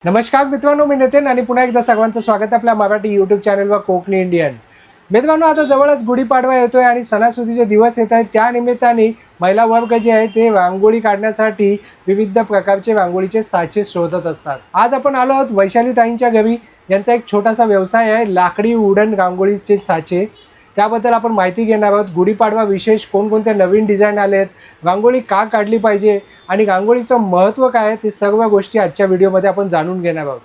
नमस्कार मित्रांनो, मी नितीन आणि पुन्हा एकदा सर्वांचं स्वागत आहे आपल्या मराठी यूट्यूब चॅनलवर कोकणी इंडियन. मित्रांनो, आता जवळच गुढीपाडवा येतोय आणि सणासुदीचे दिवस येत आहेत. त्या निमित्ताने महिला वर्ग जे आहे ते रांगोळी काढण्यासाठी विविध प्रकारचे रांगोळीचे साचे शोधत असतात. आज आपण आलो आहोत वैशाली ताईंच्या घरी. यांचा एक छोटासा व्यवसाय आहे, लाकडी वुडन रांगोळीचे साचे. त्याबद्दल आपण माहिती घेणार आहोत. गुढीपाडवा विशेष कोणकोणत्या नवीन डिझाईन आलेत, रांगोळी का काढली पाहिजे आणि रांगोळीचं महत्त्व काय आहे, ते सर्व गोष्टी आजच्या व्हिडिओमध्ये आपण जाणून घेणार आहोत.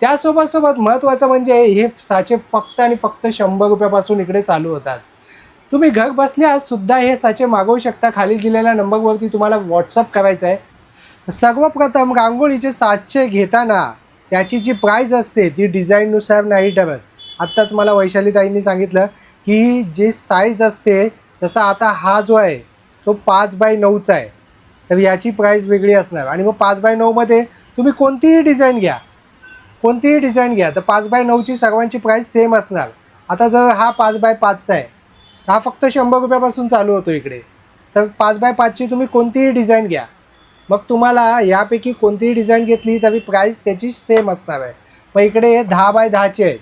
त्यासोबत महत्त्वाचं म्हणजे हे साचे फक्त आणि फक्त 100 रुपयापासून इकडे चालू होतात. तुम्ही घर बसल्या सुद्धा हे साचे मागवू शकता. खाली दिलेल्या नंबरवरती तुम्हाला व्हॉट्सअप करायचं आहे. सर्वप्रथम रांगोळीचे साचे घेताना त्याची जी प्राईज असते ती डिझाईननुसार नाही ठरत. आत्ताच मला वैशाली ताईंनी सांगितलं की जे साईज असते, तसा आता हा जो आहे तो 5x9चा आहे, तर याची प्राईस वेगळी असणार. आणि मग 5x9मध्ये तुम्ही कोणतीही डिझाईन घ्या तर 5x9ची सर्वांची प्राईस सेम असणार. आता जर हा 5x5चा आहे, हा फक्त 100 रुपयापासून चालू होतो इकडे. तर 5x5ची तुम्ही कोणतीही डिझाईन घ्या, मग तुम्हाला यापैकी कोणतीही डिझाईन घेतली तरी प्राईस त्याची सेम असणार आहे. मग इकडे 10x10चे आहेत.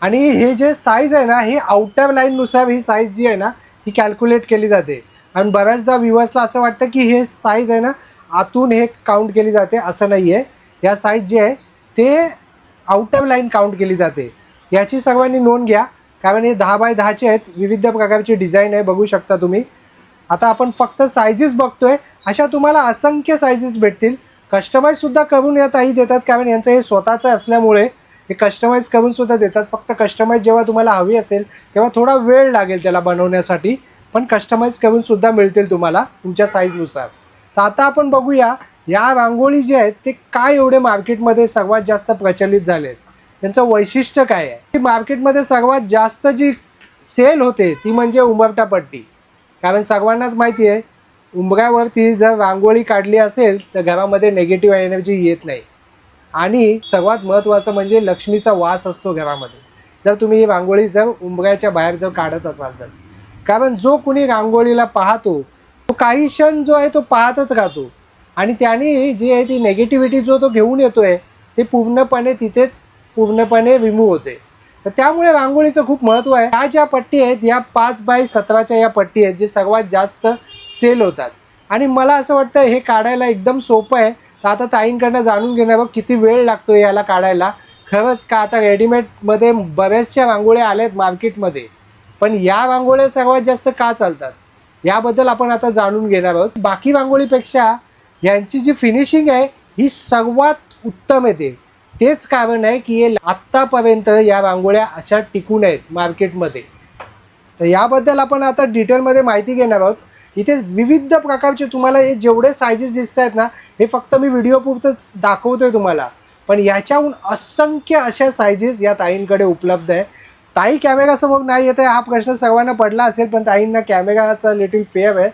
आणि हे जे साईज आहे ना, हे आउटर लाईननुसार ही साईज जी आहे ना ही कॅल्क्युलेट केली जाते. आणि बऱ्याचदा व्ह्युअर्सला असं वाटतं की हे साईज आहे ना आतून हे काउंट केली जाते, असं नाही आहे. या साईज जे आहे ते आउटर लाईन काउंट केली जाते. याची सर्वांनी नोंद घ्या, कारण हे 10x10चे आहेत. विविध प्रकारची डिझाईन आहे, बघू शकता तुम्ही. आता आपण फक्त सायझेस बघतोय, अशा तुम्हाला असंख्य सायझेस भेटतील. कस्टमाईजसुद्धा करून या ताई देतात, कारण यांचं हे स्वतःचं असल्यामुळे हे कस्टमाईज करूनसुद्धा देतात. फक्त कस्टमाईज जेव्हा तुम्हाला हवी असेल तेव्हा थोडा वेळ लागेल त्याला बनवण्यासाठी, पण कस्टमाईज करूनसुद्धा मिळतील तुम्हाला तुमच्या साईजनुसार. तर आता आपण बघूया या रांगोळी जे आहेत ते काय एवढे मार्केटमध्ये सर्वात जास्त प्रचलित झाले आहेत, त्यांचं वैशिष्ट्य काय आहे. मार्केटमध्ये सर्वात जास्त जी सेल होते ती म्हणजे उंबरठा पट्टी. कारण सर्वांनाच माहिती आहे, उंबऱ्यावरती जर रांगोळी काढली असेल तर घरामध्ये निगेटिव्ह एनर्जी येत नाही. आणि सर्वात महत्त्वाचं म्हणजे लक्ष्मीचा वास असतो घरामध्ये, जर तुम्ही ही रांगोळी जर उंबऱ्याच्या बाहेर जर काढत असाल तर. कारण जो कुणी रांगोळीला पाहतो तो काही क्षण जो आहे तो पाहतच राहतो, आणि त्याने जी आहे ती नेगेटिव्हिटी जो तो घेऊन येतो आहे ते पूर्णपणे रिमूव्ह होते. तर त्यामुळे रांगोळीचं खूप महत्त्व आहे. ह्या ज्या पट्टी आहेत, या 5x17च्या या पट्टी आहेत जे सर्वात जास्त सेल होतात. आणि मला असं वाटतं हे काढायला एकदम सोपं आहे. तर आता ताईंकडनं जाणून घेण्यावर किती वेळ लागतो याला काढायला. खरंच का, आता रेडीमेडमध्ये बऱ्याचशा रांगोळ्या आल्या आहेत मार्केटमध्ये, पण या रांगोळ्या सर्वात जास्त का चालतात याबद्दल आपण आता जाणून घेणार आहोत. बाकी रांगोळीपेक्षा यांची जी फिनिशिंग आहे ही सर्वात उत्तम येते. तेच कारण आहे की हे आत्तापर्यंत या रांगोळ्या अशा टिकून आहेत मार्केटमध्ये. तर याबद्दल आपण आता डिटेलमध्ये माहिती घेणार आहोत. इथे विविध प्रकारचे तुम्हाला हे जेवढे सायझेस दिसत आहेत ना, हे फक्त मी व्हिडिओ पुरतंच दाखवतो आहे तुम्हाला, पण याच्याहून असंख्य अशा सायझेस या ताईंकडे उपलब्ध आहे. ताई कॅमेरासमोर नाही येत आहे हा प्रश्न सर्वांना पडला असेल, पण ताईंना कॅमेराचा लिटिल फेअर आहे.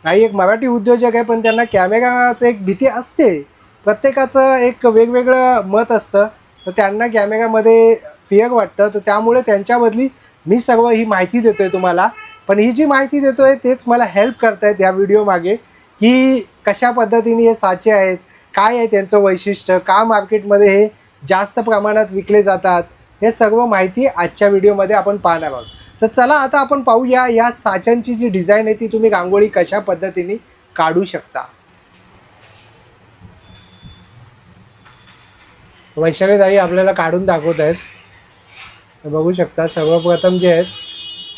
ताई एक मराठी उद्योजक आहे, पण त्यांना कॅमेराचं एक भीती असते. प्रत्येकाचं एक वेगवेगळं मत असतं, तर त्यांना कॅमेरामध्ये फेअर वाटतं. तर त्यामुळे त्यांच्याबदली मी सर्व ही माहिती देतो आहे तुम्हाला. पण ही जी माहिती देतो आहे तेच मला हेल्प करत आहेत या व्हिडिओ मागे, की कशा पद्धतीने हे साचे आहेत, काय आहे त्यांचं वैशिष्ट्य, का मार्केटमध्ये हे जास्त प्रमाणात विकले जातात, हे सर्व माहिती आजच्या व्हिडिओमध्ये आपण पाहणार आहोत. तर चला आता आपण पाहूया या साच्यांची जी डिझाईन आहे ती तुम्ही रांगोळी कशा पद्धतीने काढू शकता. वैशाली ताई आपल्याला काढून दाखवत आहेत. तर बघू शकता सर्वप्रथम जे आहेत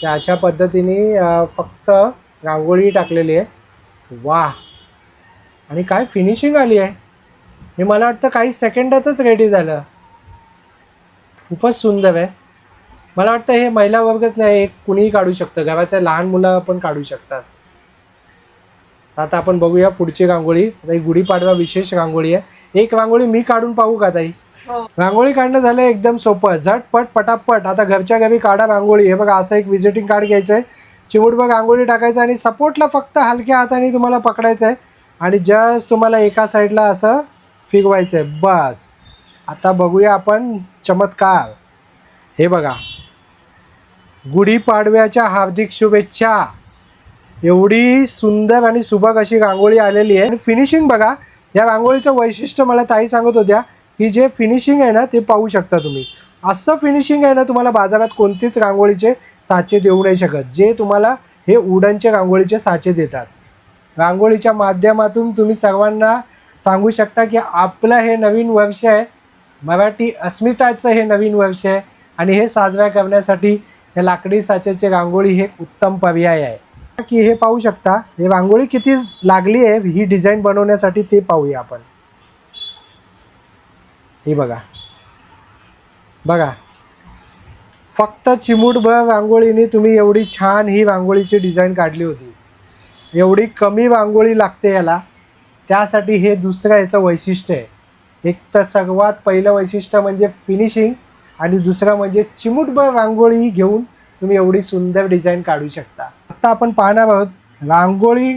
ते अशा पद्धतीने फक्त रांगोळी टाकलेली आहे. वाह, आणि काय फिनिशिंग आली आहे. हे मला वाटतं काही सेकंदातच रेडी झालं. खूपच सुंदर आहे. मला वाटतं हे महिला वर्गच नाही, एक कुणीही काढू शकतं, घराच्या लहान मुलं पण काढू शकतात. आता आपण बघूया पुढची रांगोळी. आता ही गुढीपाडवा विशेष रांगोळी आहे. एक रांगोळी मी काढून पाहू का ताई? रांगोळी काढणं झालं एकदम सोपं, झटपट पटापट. आता घरच्या घरी काढा रांगोळी. हे बघा, असं एक व्हिजिटिंग कार्ड घ्यायचं आहे, चिमूटभर रांगोळी टाकायचं आणि सपोर्टला फक्त हलक्या हाताने तुम्हाला पकडायचं आहे आणि जस्ट तुम्हाला एका साईडला असं फिरवायचं आहे, बस. आता बघूया आपण चमत्कार. हे बघा, गुढीपाडव्याच्या हार्दिक शुभेच्छा. एवढी सुंदर आणि सुबक अशी रांगोळी आलेली आहे. आणि फिनिशिंग बघा, या रांगोळीचं वैशिष्ट्य मला ताई सांगत होत्या की जे फिनिशिंग आहे ना ते पाहू शकता तुम्ही. असं फिनिशिंग आहे ना तुम्हाला बाजारात कोणतेच रांगोळीचे साचे देऊ नाही शकत, जे तुम्हाला हे वुडनचे रांगोळीचे साचे देतात. रांगोळीच्या माध्यमातून तुम्ही सर्वांना सांगू शकता की आपलं हे नवीन वर्ष आहे, मराठी अस्मिताचं हे नवीन वर्ष आहे आणि हे साजरा करण्यासाठी हे लाकडी साच्याची रांगोळी हे उत्तम पर्याय आहे. की हे पाहू शकता हे रांगोळी किती लागली आहे ही डिझाईन बनवण्यासाठी ते पाहूया आपण. ही बघा बघा, फक्त चिमूटभर रांगोळीने तुम्ही एवढी छान ही रांगोळीची डिझाईन काढली होती. एवढी कमी रांगोळी लागते याला, त्यासाठी हे दुसरं याचं वैशिष्ट्य आहे. एक तर सर्वात पहिलं वैशिष्ट्य म्हणजे फिनिशिंग आणि दुसरं म्हणजे चिमूटभर रांगोळी घेऊन तुम्ही एवढी सुंदर डिझाईन काढू शकता. आत्ता आपण पाहणार आहोत रांगोळी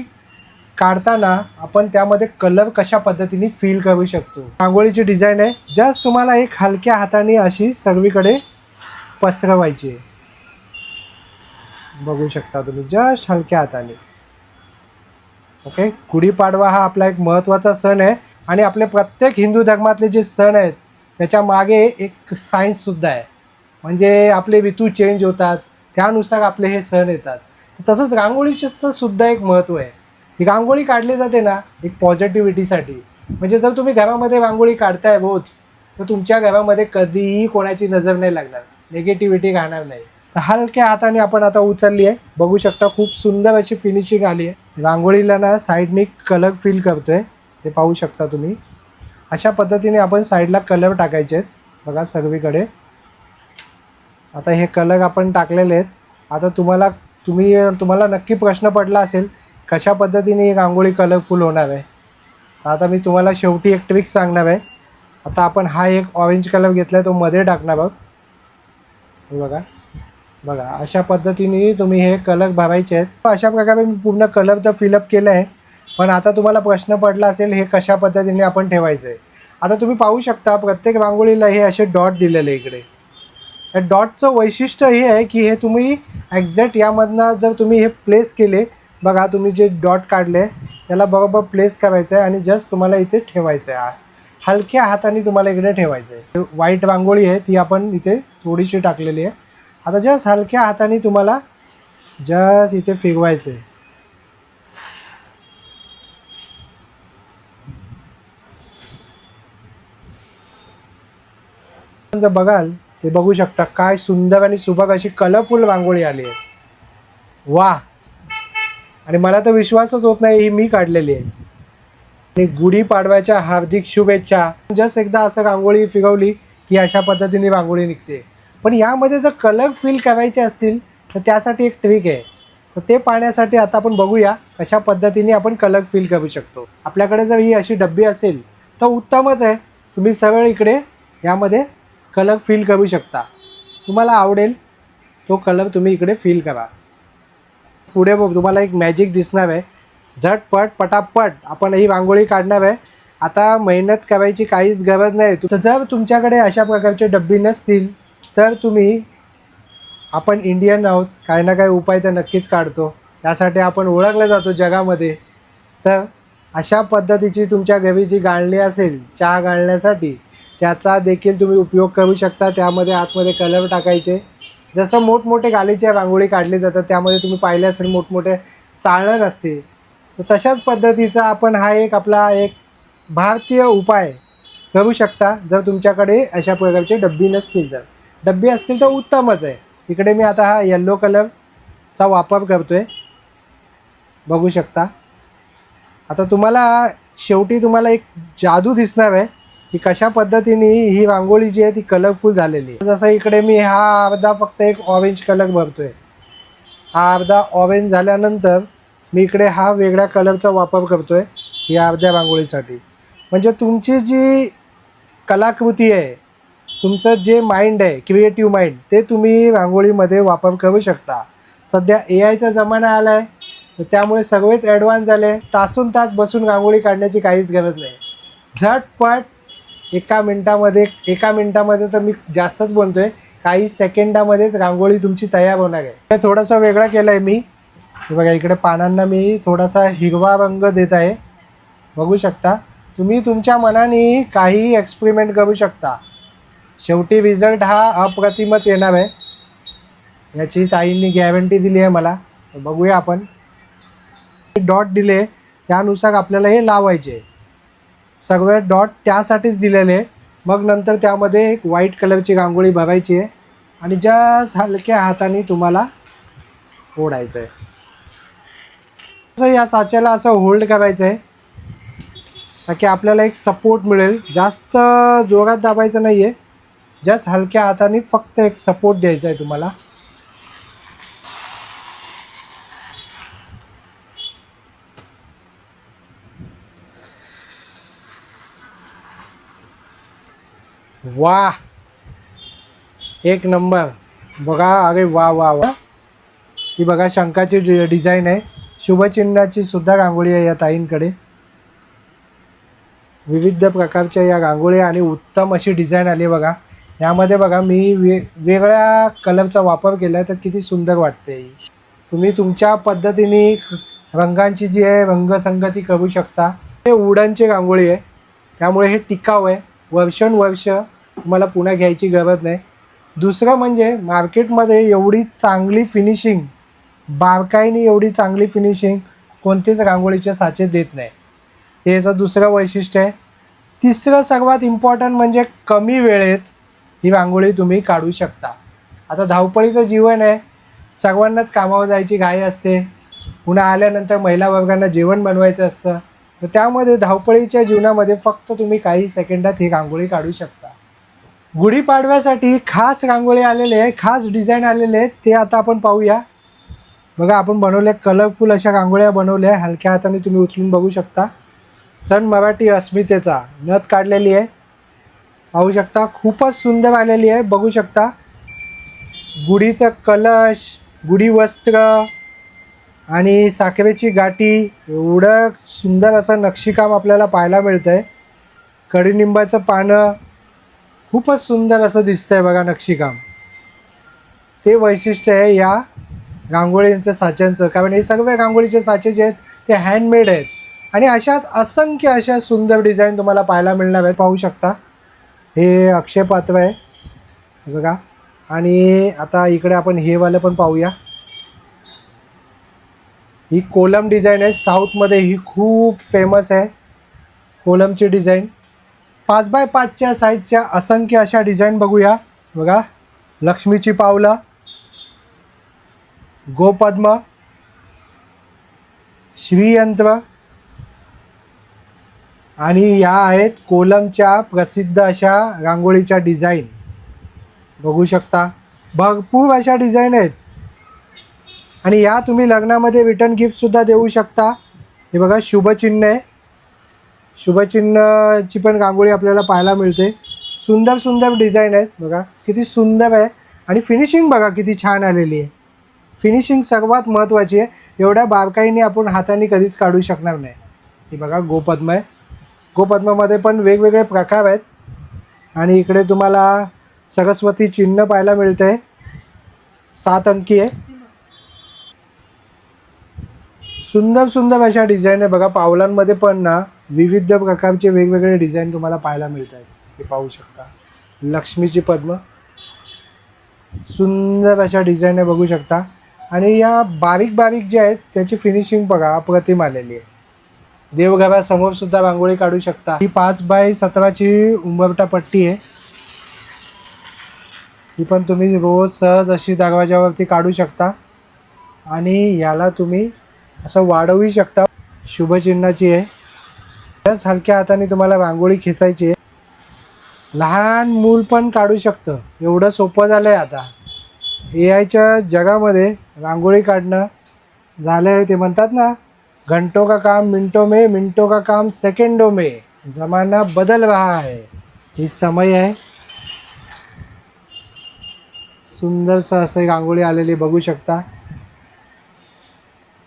काढताना आपण त्यामध्ये कलर कशा पद्धतीने फिल करू शकतो. रांगोळीची डिझाईन आहे, जस्ट तुम्हाला एक हलक्या हाताने अशी सर्वीकडे पसरवायची आहे. बघू शकता तुम्ही जस्ट हलक्या हाताने. ओके, गुढीपाडवा हा आपला एक महत्त्वाचा सण आहे आणि आपले प्रत्येक हिंदू धर्मातले जे सण आहेत त्याच्या मागे एक सायन्ससुद्धा आहे. म्हणजे आपले ऋतू चेंज होतात, त्यानुसार आपले हे सण येतात. तसंच रांगोळीचं सुद्धा एक महत्त्व आहे. ही रांगोळी काढली जाते ना एक पॉझिटिव्हिटीसाठी. म्हणजे जर तुम्ही घरामध्ये रांगोळी काढताय रोज, तर तुमच्या घरामध्ये कधीही कोणाची नजर नाही लागणार, निगेटिव्हिटी राहणार नाही. तर हलक्या हाताने आपण आता उचलली आहे. बघू शकता खूप सुंदर अशी फिनिशिंग आली आहे. रांगोळीला ना साईडनी कलर फिल करतोय, ते पाहू शकता तुम्ही. अशा पद्धतीने आपण साईडला कलर टाकायचे आहेत बघा सर्वीकडे. आता हे कलर आपण टाकलेले आहेत. आता तुम्हाला नक्की प्रश्न पडला असेल कशा पद्धतीने ही रांगोळी कलरफुल होणार आहे. आता मी तुम्हाला शेवटी एक ट्रिक सांगणार आहे. आता आपण हा एक ऑरेंज कलर घेतला आहे, तो मध्ये टाकणार आहोत. बघा बघा, अशा पद्धतीने तुम्ही हे कलर भरायचे आहेत. अशा प्रकारे मी पूर्ण कलर तर फिलअप केलं आहे. पण आता तुम्हाला प्रश्न पडला असेल हे कशा पद्धतीने आपण ठेवायचं आहे. आता तुम्ही पाहू शकता प्रत्येक रांगोळीला हे असे डॉट दिलेले इकडे. या डॉटचं वैशिष्ट्य हे आहे की हे तुम्ही एक्झॅक्ट यामधनं जर तुम्ही हे प्लेस केले, बघा तुम्ही जे डॉट काढले त्याला बरोबर प्लेस करायचं आहे आणि जस्ट तुम्हाला इथे ठेवायचं आहे. हलक्या हाताने तुम्हाला इकडे ठेवायचं आहे. व्हाईट रांगोळी आहे ती आपण इथे थोडीशी टाकलेली आहे. आता जस्ट हलक्या हाताने तुम्हाला जस्ट इथे फिरवायचं आहे. जर बघाल ते बघू शकता काय सुंदर आणि सुबक अशी कलरफुल रांगोळी आली आहे. वा, आणि मला तर विश्वासच होत नाही ही मी काढलेली आहे. आणि गुढीपाडव्याच्या हार्दिक शुभेच्छा. जस्ट एकदा असं रांगोळी फिरवली की अशा पद्धतीने रांगोळी निघते. पण यामध्ये जर कलर फिल करायचे असतील तर त्यासाठी एक ट्रिक आहे. तर ते पाहण्यासाठी आता आपण बघूया कशा पद्धतीने आपण कलर फिल करू शकतो. आपल्याकडे जर ही अशी डब्बी असेल तर उत्तमच आहे. तुम्ही सरळ इकडे यामध्ये कलर फिल करू शकता. तुम्हाला आवडेल तो कलर तुम्ही इकडे फिल करा. पुढे तुम्हाला एक मॅजिक दिसणार आहे. झटपट पटापट आपण ही रांगोळी काढणार आहे. आता मेहनत करायची काहीच गरज नाही. तर जर तुमच्याकडे अशा प्रकारचे डब्बी नसतील तर आपण इंडियन आहोत, काही ना काही उपाय तर नक्कीच काढतो. त्यासाठी आपण ओळखलं जातो जगामध्ये. तर अशा पद्धतीची तुमच्या घरी जी गाळणी असेल चहा गाळण्यासाठी, त्याचा देखील तुम्ही उपयोग करू शकता. त्यामध्ये आतमध्ये कलर टाकायचे. जसं मोठमोठे गालीच्या रांगोळी काढली जातात त्यामध्ये तुम्ही पाहिले असेल मोठमोठे चाळण असते. तर तशाच पद्धतीचा आपण हा एक आपला एक भारतीय उपाय करू शकता. जर तुमच्याकडे अशा प्रकारचे डब्बी नसतील, तर डब्बी असतील तर उत्तमच आहे. इकडे मी आता हा येल्लो कलरचा वापर करतो आहे, बघू शकता. आता शेवटी तुम्हाला एक जादू दिसणार आहे की कशा पद्धतीने ही रांगोळी जी आहे ती कलरफुल झालेली आहे. जसं इकडे मी हा अर्धा फक्त एक ऑरेंज कलर भरतो आहे. हा अर्धा ऑरेंज झाल्यानंतर मी इकडे हा वेगळ्या कलरचा वापर करतो आहे या अर्ध्या रांगोळीसाठी. म्हणजे तुमची जी कलाकृती आहे, तुमचं जे माइंड आहे, क्रिएटिव्ह माइंड, ते तुम्ही रांगोळीमध्ये वापर करू शकता. सध्या AI जमाना आला आहे, तर त्यामुळे सगळेच ॲडव्हान्स झाले. तासून तास बसून रांगोळी काढण्याची काहीच गरज नाही. झटपट एका मिनटामध्ये तर मी जास्तच बोलतो आहे, काही सेकंदामध्येच रांगोळी तुमची तयार होणार आहे. हे थोडंसं वेगळं केलं आहे मी. बघा इकडे पानांना मी थोडासा हिरवा रंग देत आहे, बघू शकता. तुम्ही तुमच्या मनाने काही एक्सपेरिमेंट करू शकता, शेवटी रिझल्ट हा अप्रतिमच येणार आहे, याची ताईंनी गॅरंटी दिली आहे मला. बघूया आपण. डॉट दिले त्यानुसार आपल्याला हे लावायचे, सगळे डॉट त्यासाठीच दिलेले. मग नंतर त्यामध्ये एक व्हाईट कलरची रांगोळी बघायची आहे आणि ज्या हलक्या हाताने तुम्हाला ओढायचं आहे. या साच्याला असं होल्ड करायचं आहे ताकी आपल्याला एक सपोर्ट मिळेल. जास्त जोरात दाबायचं नाही आहे, जस्ट हलक्या हाताने फक्त एक सपोर्ट द्यायचा आहे तुम्हाला. वाह, एक नंबर. बघा, अरे वा वा वा. ही बघा शंखाची डिझाईन आहे, शुभचिन्हाची सुद्धा रांगोळी आहे या ताईंकडे. विविध प्रकारच्या या रांगोळ्या आणि उत्तम अशी डिझाईन आली आहे बघा. यामध्ये बघा मी वेगळ्या कलरचा वापर केला आहे, तर किती सुंदर वाटते. तुम्ही तुमच्या पद्धतीने रंगांची जी आहे रंगसंगती करू शकता. हे वुडनची रांगोळी आहे, त्यामुळे हे टिकाऊ आहे, वर्षानुवर्ष तुम्हाला पुन्हा घ्यायची गरज नाही. दुसरं म्हणजे मार्केटमध्ये एवढी चांगली फिनिशिंग, बारकाईने एवढी चांगली फिनिशिंग कोणतेच रांगोळीचे साचे देत नाही. हे याचं दुसरं वैशिष्ट्य आहे. तिसरं सर्वात इम्पॉर्टंट म्हणजे कमी वेळेत ही रांगोळी तुम्ही काढू शकता. आता धावपळीचं जीवन आहे, सर्वांनाच कामावर जायची घाई असते, पुन्हा आल्यानंतर महिला वर्गांना जेवण बनवायचं असतं, तर त्यामध्ये धावपळीच्या जीवनामध्ये फक्त तुम्ही काही सेकंदात ही रांगोळी काढू शकता. गुढीपाडव्यासाठी खास रांगोळी आलेले आहे, खास डिझाईन आलेले आहेत, ते आता आपण पाहूया. बघा, आपण बनवले कलरफुल अशा रांगोळ्या बनवल्या, हलक्या हाताने तुम्ही उचलून बघू शकता. सन मराठी अस्मितेचा नथ काढलेली आहे, पाहू शकता, खूपच सुंदर आलेली आहे. बघू शकता गुढीचं कलश, गुढी वस्त्र आणि साखरेची गाठी, एवढं सुंदर असं नक्षीकाम आपल्याला पाहायला मिळतं आहे. कडुनिंबाचं पानं, खूपच सुंदर असं दिसतं आहे बघा नक्षीकाम. ते वैशिष्ट्य आहे या रांगोळींच्या साच्यांचं, कारण हे सर्व रांगोळीचे साचे जे आहेत ते हँडमेड आहेत आणि अशाच असंख्य अशा सुंदर डिझाईन तुम्हाला पाहायला मिळणार आहेत. पाहू शकता हे अक्षय पात्र आहे बघा. आणि आता इकडे आपण हे वालं पण पाहूया. ही कोलम डिझाईन आहे, साऊथमध्ये ही खूप फेमस आहे कोलमची डिझाईन. 5x5च्या साईजच्या असंख्य अशा डिझाईन बघूया. बघा, लक्ष्मीची पावलं, गोपद्म, श्रीयंत्र आणि या आहेत कोलमच्या प्रसिद्ध अशा रांगोळीच्या डिझाईन. बघू शकता भरपूर अशा डिझाईन आहेत आणि या तुम्ही लग्नामध्ये रिटर्न गिफ्टसुद्धा देऊ शकता. हे बघा शुभचिन्ह आहे, शुभचिन्हची पण रांगोळी आपल्याला पाहायला मिळते. सुंदर सुंदर डिझाईन आहेत बघा, किती सुंदर आहे. आणि फिनिशिंग बघा किती छान आलेली आहे. फिनिशिंग सर्वात महत्त्वाची आहे, एवढ्या बारकाईने आपण हाताने कधीच काढू शकणार नाही. हे बघा गोपद्म आहे, गोपद्मामध्ये पण वेगवेगळे प्रकार आहेत. आणि इकडे तुम्हाला सरस्वती चिन्ह पाहायला मिळतं आहे, 7 अंकी आहे. सुंदर सुंदर अशा डिझाईन आहे बघा. पावलांमध्ये पण ना विविध प्रकारचे वेगवेगळे डिझाईन तुम्हाला पाहायला मिळत आहेत. हे पाहू शकता लक्ष्मीची पद्म, सुंदर अशा डिझाईन आहे बघू शकता. आणि या बारीक बारीक जे आहेत त्याची फिनिशिंग बघा अप्रतिम आलेली आहे. देवघरासमोर सुद्धा रांगोळी काढू शकता. ही 5x17ची उंबरठा पट्टी आहे, ही पण तुम्ही रोज सहज अशी दरवाजावरती काढू शकता आणि याला तुम्ही असं वाढवू शकता. शुभचिन्हाची आहे, त्याच हलक्या हाताने तुम्हाला रांगोळी खेचायची आहे. लहान मूल पण काढू शकतं, एवढं सोपं झालं आहे आता. AIच्या जगामध्ये रांगोळी काढणं झालं आहे, ते म्हणतात ना घंटों का काम मिनटों में, मिनटों का काम सेकंडों में, ज़माना बदल रहा है. ही समय आहे. सुंदरसं असं रांगोळी आलेली बघू शकता.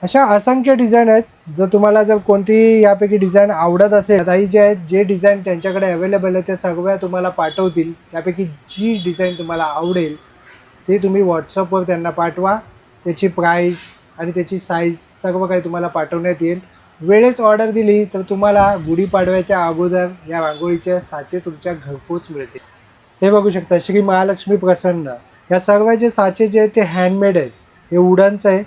अशा असंख्य डिझाईन आहेत. जर तुम्हाला जर कोणती यापैकी डिझाईन आवडत असेल, ताई जे आहेत जे डिझाईन त्यांच्याकडे अवेलेबल आहे त्या सगळ्या तुम्हाला पाठवतील. त्यापैकी जी डिझाईन तुम्हाला आवडेल ते तुम्ही व्हॉट्सअपवर त्यांना पाठवा. त्याची प्राईस आणि त्याची साईज सर्व काही तुम्हाला पाठवण्यात येईल. वेळेस ऑर्डर दिली तर तुम्हाला गुढीपाडव्याच्या अगोदर या रांगोळीचे साचे तुमच्या घरपोच मिळतील. हे बघू शकता श्री महालक्ष्मी प्रसन्न. या सर्व जे साचे जे आहेत ते हँडमेड आहेत. हे वुडनचं आहे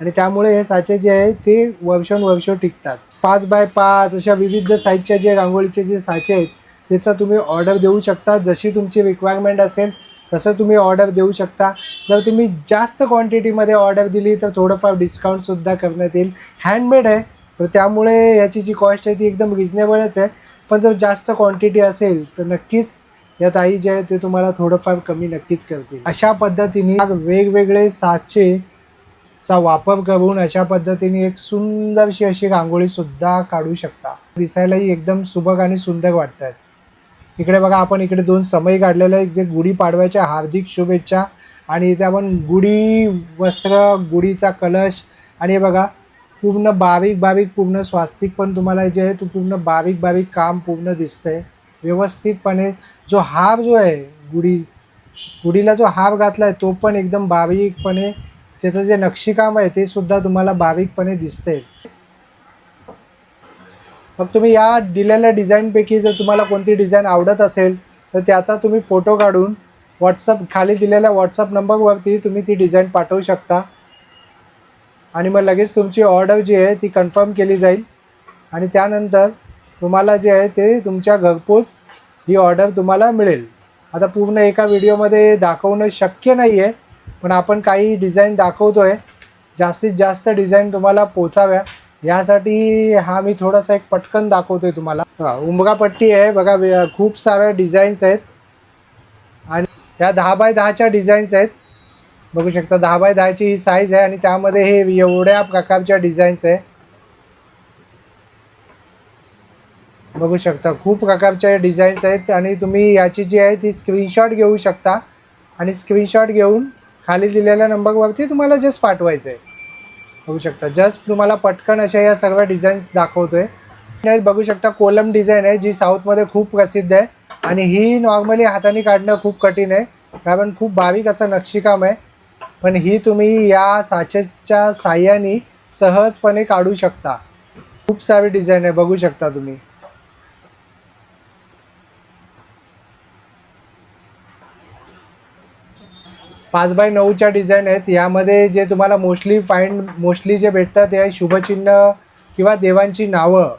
आणि त्यामुळे हे साचे जे आहे ते वर्षानुवर्ष टिकतात. 5x5 अशा विविध साईजच्या जे रांगोळीचे जे साचे आहेत त्याचा तुम्ही ऑर्डर देऊ शकता. जशी तुमची रिक्वायरमेंट असेल तसं तुम्ही ऑर्डर देऊ शकता. जर तुम्ही जास्त क्वांटिटीमध्ये ऑर्डर दिली तर थोडंफार डिस्काउंटसुद्धा करण्यात येईल. हँडमेड आहे तर त्यामुळे याची जी कॉस्ट आहे ती एकदम रिजनेबलच आहे. पण जर जास्त क्वांटिटी असेल तर नक्कीच या ताई जे आहे ते तुम्हाला थोडंफार कमी नक्कीच करतील. अशा पद्धतीने वेगवेगळे साचेचा वापर करून अशा पद्धतीने एक सुंदरशी अशी रांगोळीसुद्धा काढू शकता. दिसायलाही एकदम सुबक आणि सुंदर वाटतात. इकडे बघा आपण इकडे 2 समय काढलेले आहेत. इथे गुढीपाडव्याच्या हार्दिक शुभेच्छा आणि इथे आपण गुढी वस्त्र, गुढीचा कलश आणि हे बघा पूर्ण बारीक बारीक पूर्ण स्वास्तिक पण तुम्हाला जे आहे तो पूर्ण बारीक बारीक काम पूर्ण दिसतंय व्यवस्थितपणे. जो हार जो आहे गुढीला जो हार घातला आहे तो पण एकदम बारीकपणे त्याचं जे नक्षीकाम आहे ते सुद्धा तुम्हाला बारीकपणे दिसतंय. मग तुम्ही या दिलेल्या डिझाईनपैकी जर तुम्हाला कोणती डिझाईन आवडत असेल तर त्याचा तुम्ही फोटो काढून खाली दिलेल्या व्हॉट्सअप नंबरवरती तुम्ही ती डिझाईन पाठवू शकता आणि मग लगेच तुमची ऑर्डर जी आहे ती कन्फर्म केली जाईल आणि त्यानंतर तुम्हाला जे आहे ते तुमच्या घरपोच ही ऑर्डर तुम्हाला मिळेल. आता पूर्ण एका व्हिडिओमध्ये दाखवणं शक्य नाही आहे पण आपण काही डिझाईन दाखवतो आहे. जास्तीत जास्त डिझाईन तुम्हाला पोचाव्या यासाठी हा मी थोडासा एक पटकन दाखवतो आहे तुम्हाला. उंबरा पट्टी आहे बघा. खूप साऱ्या डिझाईन्स आहेत आणि ह्या 10x10च्या डिझाईन्स आहेत. बघू शकता 10x10ची ही साईज आहे आणि त्यामध्ये हे एवढ्या प्रकारच्या डिझाईन्स आहे. बघू शकता खूप प्रकारच्या डिझाईन्स आहेत आणि तुम्ही याची जी आहे ती स्क्रीनशॉट घेऊ शकता आणि स्क्रीनशॉट घेऊन खाली दिलेल्या नंबरवरती तुम्हाला जस्ट पाठवायचं आहे. बघू शकता जस्ट तुम्हाला पटकन अशा या सर्व डिझाईन्स दाखवतो आहे. बघू शकता कोलम डिझाईन आहे जी साऊथमध्ये खूप प्रसिद्ध आहे आणि ही नॉर्मली हाताने काढणं खूप कठीण आहे कारण खूप बारीक असं नक्षीकाम आहे. पण ही तुम्ही या साचेच्या साह्याने सहजपणे काढू शकता. खूप सारी डिझाईन आहे बघू शकता तुम्ही. 5x9च्या डिझाईन आहेत. यामध्ये जे तुम्हाला मोस्टली जे भेटतात ते शुभचिन्ह किंवा देवांची नावं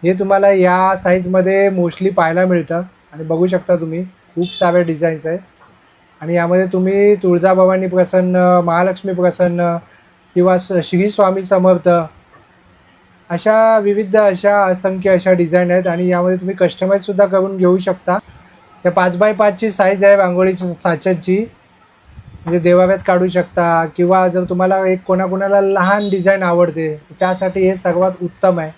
हे तुम्हाला या साईजमध्ये मोस्टली पाहायला मिळतं आणि बघू शकता तुम्ही खूप सारे डिझाईन्स आहेत आणि यामध्ये तुम्ही तुळजाभवानी प्रसन्न, महालक्ष्मी प्रसन्न किंवा श्री स्वामी समर्थ अशा विविध अशा असंख्य अशा डिझाईन आहेत आणि यामध्ये तुम्ही कस्टमाइजसुद्धा करून घेऊ शकता. त्या 5x5ची साईज आहे रांगोळीच्या साच्याची. म्हणजे देवाव्यात काढू शकता किंवा जर तुम्हाला एक कोणाकोणाला लहान डिझाईन आवडते त्यासाठी हे सर्वात उत्तम आहे.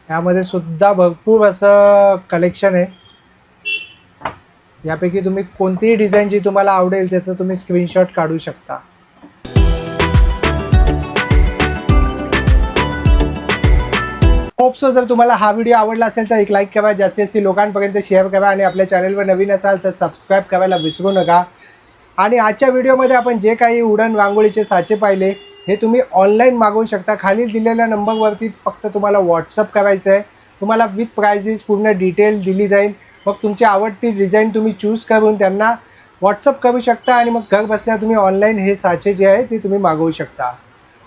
यामध्ये सुद्धा भरपूर असं कलेक्शन आहे. यापैकी तुम्ही कोणतीही डिझाईन जी तुम्हाला आवडेल त्याचं तुम्ही स्क्रीनशॉट काढू शकता. होप सो जर तुम्हाला हा व्हिडिओ आवडला असेल तर एक लाईक करा, जास्तीत लोकांपर्यंत शेअर करा आणि आपल्या चॅनलवर नवीन असाल तर सबस्क्राईब करायला विसरू नका. आणि आजच्या व्हिडिओमध्ये आपण जे काही उडण रांगोळीचे साचे पाहिले हे तुम्ही ऑनलाईन मागवू शकता. खाली दिलेल्या नंबरवरती फक्त तुम्हाला व्हॉट्सअप करायचं आहे. तुम्हाला विथ प्राइजेस पूर्ण डिटेल दिली जाईल. मग तुमची आवडती डिझाईन तुम्ही चूज करून त्यांना व्हॉट्सअप करू शकता आणि मग घर बसल्या तुम्ही ऑनलाईन हे साचे जे आहे ते तुम्ही मागवू शकता.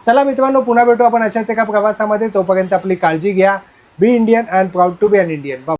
चला मित्रांनो पुन्हा भेटू आपण अशाच एका प्रवासामध्ये. तोपर्यंत आपली काळजी घ्या. Be Indian and proud to be an Indian.